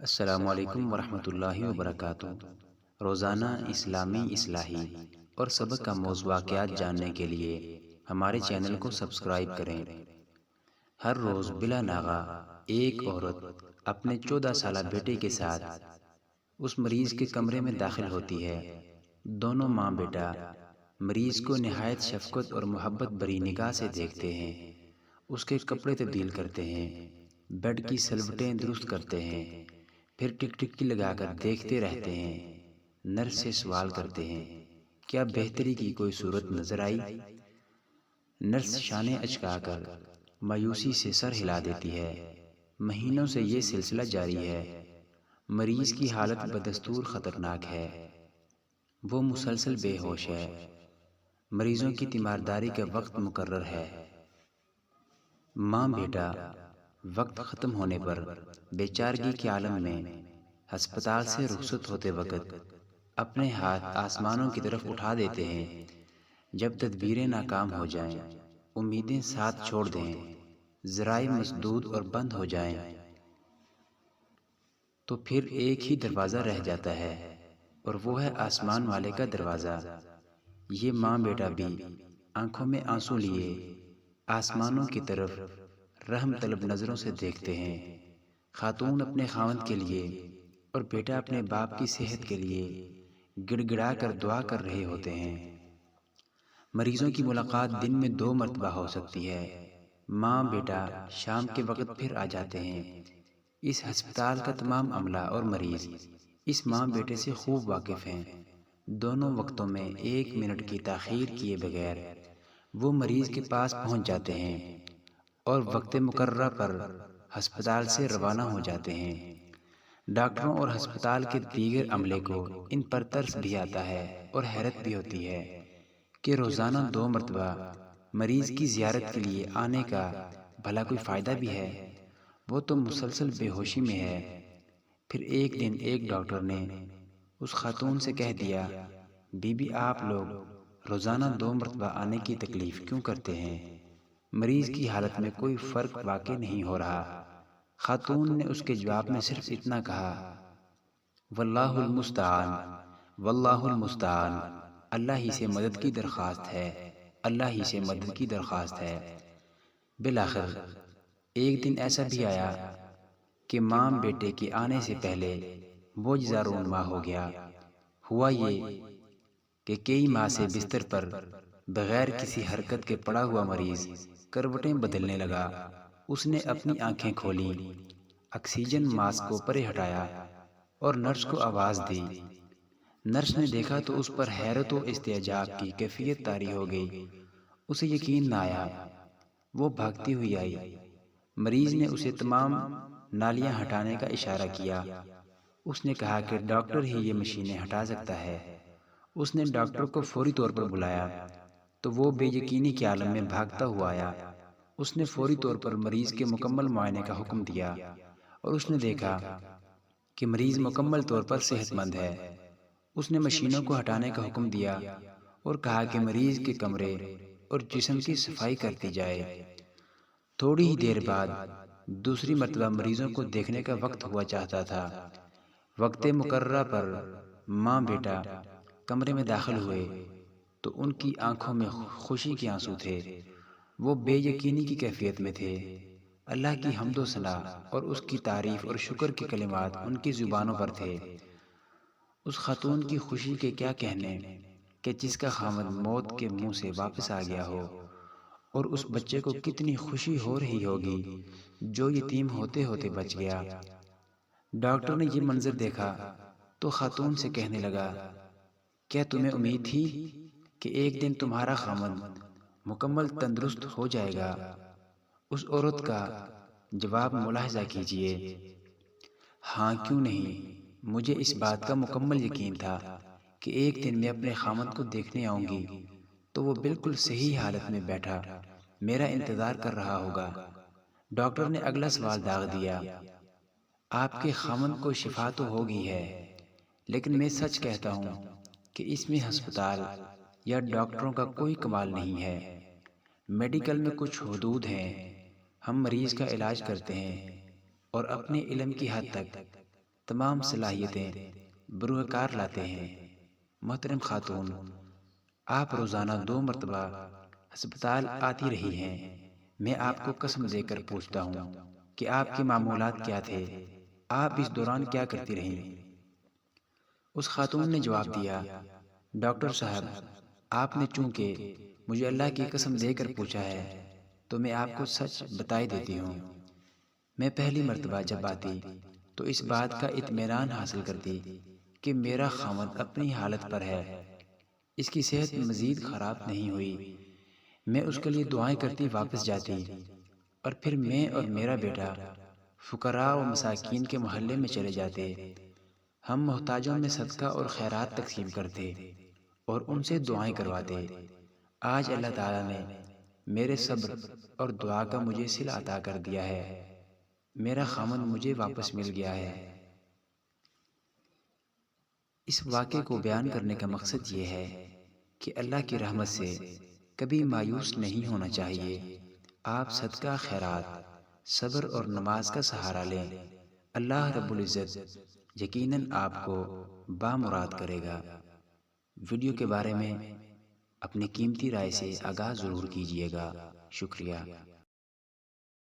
السلام علیکم ورحمۃ اللہ وبرکاتہ۔ روزانہ اسلامی اصلاحی اور سبق کا موضوع واقعات جاننے کے لیے ہمارے چینل کو سبسکرائب کریں۔ ہر روز بلا ناغہ ایک عورت اپنے 14 سالہ بیٹے کے ساتھ اس مریض کے کمرے میں داخل ہوتی ہے۔ دونوں ماں بیٹا مریض کو نہایت شفقت اور محبت بھری نگاہ سے دیکھتے ہیں، اس کے کپڑے تبدیل کرتے ہیں، بیڈ کی سلوٹیں درست کرتے ہیں، پھر ٹک ٹکی لگا کر دیکھتے رہتے ہیں۔ نرس سے سوال کرتے ہیں، کیا بہتری کی کوئی صورت نظر آئی؟ نرس شانے اچکا کر مایوسی سے سر ہلا دیتی ہے۔ مہینوں سے یہ سلسلہ جاری ہے۔ مریض کی حالت بدستور خطرناک ہے، وہ مسلسل بے ہوش ہے، مریضوں کی تیمارداری کا وقت مقرر ہے۔ ماں بیٹا وقت ختم ہونے پر بیچارگی کے عالم میں ہسپتال سے رخصت ہوتے وقت اپنے ہاتھ آسمانوں کی طرف اٹھا دیتے ہیں۔ جب تدبیریں ناکام ہو جائیں، امیدیں ساتھ چھوڑ دیں، ذرائع مسدود اور بند ہو جائیں، تو پھر ایک ہی دروازہ رہ جاتا ہے، اور وہ ہے آسمان والے کا دروازہ۔ یہ ماں بیٹا بھی آنکھوں میں آنسو لیے آسمانوں کی طرف رحم طلب نظروں سے دیکھتے ہیں۔ خاتون اپنے خاوند کے لیے اور بیٹا اپنے باپ کی صحت کے لیے گڑ گڑا کر دعا کر رہے ہوتے ہیں۔ مریضوں کی ملاقات دن میں 2 مرتبہ ہو سکتی ہے۔ ماں بیٹا شام کے وقت پھر آ جاتے ہیں۔ اس ہسپتال کا تمام عملہ اور مریض اس ماں بیٹے سے خوب واقف ہیں۔ دونوں وقتوں میں 1 منٹ کی تاخیر کیے بغیر وہ مریض کے پاس پہنچ جاتے ہیں اور وقت مقررہ پر ہسپتال سے روانہ ہو جاتے ہیں۔ ڈاکٹروں اور ہسپتال کے دیگر عملے کو ان پر ترس بھی آتا ہے اور حیرت بھی ہوتی ہے کہ روزانہ 2 مرتبہ مریض کی زیارت کے لیے آنے کا بھلا کوئی فائدہ بھی ہے؟ وہ تو مسلسل بے ہوشی میں ہے۔ پھر ایک دن ایک ڈاکٹر نے اس خاتون سے کہہ دیا، بی بی آپ لوگ روزانہ 2 مرتبہ آنے کی تکلیف کیوں کرتے ہیں؟ مریض کی حالت میں کوئی فرق واقع نہیں ہو رہا۔ خاتون نے اس کے جواب میں صرف اتنا کہا، واللہ المستعان، واللہ المستعان، اللہ ہی سے مدد کی درخواست ہے، اللہ ہی سے مدد کی درخواست ہے۔ بالآخر ایک دن ایسا بھی آیا کہ ماں بیٹے کے آنے سے پہلے معجزہ رونما ہو گیا۔ ہوا یہ کہ کئی ماہ سے بستر پر بغیر کسی حرکت کے پڑا ہوا مریض کروٹیں بدلنے لگا۔ اس نے اپنی آنکھیں کھولیں، آکسیجن ماسک کو پرے ہٹایا اور نرس کو آواز دی۔ نرس نے دیکھا تو اس پر حیرت و استعجاب کی کیفیت طاری ہو گئی۔ اسے یقین نہ آیا۔ وہ بھاگتی ہوئی آئی۔ مریض نے اسے تمام نالیاں ہٹانے کا اشارہ کیا۔ اس نے کہا کہ ڈاکٹر ہی یہ مشینیں ہٹا سکتا ہے۔ اس نے ڈاکٹر کو فوری طور پر بلایا تو وہ بے یقینی کے عالم میں بھاگتا ہوا آیا۔ اس نے فوری طور پر مریض کے مکمل معائنے کا حکم دیا اور اس نے دیکھا کہ مریض مکمل طور پر صحت مند ہے۔ اس نے مشینوں کو ہٹانے کا حکم دیا اور کہا کہ مریض کے کمرے اور جسم کی صفائی کرتی جائے۔ تھوڑی ہی دیر بعد دوسری مرتبہ مریضوں کو دیکھنے کا وقت ہوا چاہتا تھا۔ وقت مقررہ پر ماں بیٹا کمرے میں داخل ہوئے تو ان کی آنکھوں میں خوشی کے آنسو تھے۔ وہ بے یقینی کی کیفیت میں تھے۔ اللہ کی حمد و ثنا اور اس کی تعریف اور شکر کے کلمات ان کی زبانوں پر تھے۔ اس خاتون کی خوشی کے کیا کہنے کہ جس کا خاوند موت کے منہ سے واپس آ گیا ہو، اور اس بچے کو کتنی خوشی ہو رہی ہوگی جو یتیم ہوتے ہوتے بچ گیا۔ ڈاکٹر نے یہ منظر دیکھا تو خاتون سے کہنے لگا، کیا تمہیں امید تھی کہ ایک دن تمہارا خاوند مکمل تندرست ہو جائے گا؟ اس عورت کا جواب ملاحظہ کیجئے، ہاں کیوں نہیں، مجھے اس بات کا مکمل یقین تھا کہ ایک دن میں اپنے خاوند کو دیکھنے آؤں گی تو وہ بالکل صحیح حالت میں بیٹھا میرا انتظار کر رہا ہوگا۔ ڈاکٹر نے اگلا سوال داغ دیا، آپ کے خاوند کو شفا تو ہو گئی ہے، لیکن میں سچ کہتا ہوں کہ اس میں ہسپتال یا ڈاکٹروں کا کوئی کمال نہیں ہے۔ میڈیکل میں کچھ حدود ہیں، ہم مریض کا علاج کرتے ہیں اور اپنے علم کی حد تک تمام صلاحیتیں بروئے کار لاتے ہیں۔ محترم خاتون، آپ روزانہ 2 مرتبہ ہسپتال آتی رہی ہیں۔ میں آپ کو قسم دے کر پوچھتا ہوں کہ آپ کے معمولات کیا تھے؟ آپ اس دوران کیا کرتی رہیں؟ اس خاتون نے جواب دیا، ڈاکٹر صاحب، آپ نے چونکہ مجھے اللہ کی قسم دے کر پوچھا ہے تو میں آپ کو سچ بتائی دیتی ہوں۔ میں پہلی مرتبہ جب آتی تو اس بات کا اطمینان حاصل کرتی کہ میرا خاوند اپنی حالت پر ہے، اس کی صحت مزید خراب نہیں ہوئی۔ میں اس کے لیے دعائیں کرتی واپس جاتی، اور پھر میں اور میرا بیٹا فقراء و مساکین کے محلے میں چلے جاتے۔ ہم محتاجوں میں صدقہ اور خیرات تقسیم کرتے اور ان سے دعائیں کرواتے۔ آج اللہ تعالیٰ نے میرے صبر اور دعا کا مجھے صلہ عطا کر دیا ہے۔ میرا خاوند مجھے واپس مل گیا ہے۔ اس واقعے کو بیان کرنے کا مقصد یہ ہے کہ اللہ کی رحمت سے کبھی مایوس نہیں ہونا چاہیے۔ آپ صدقہ، خیرات، صبر اور نماز کا سہارا لیں۔ اللہ رب العزت یقیناً آپ کو بامراد کرے گا۔ ویڈیو کے بارے میں اپنی قیمتی رائے سے آگاہ ضرور کیجیے گا۔ شکریہ۔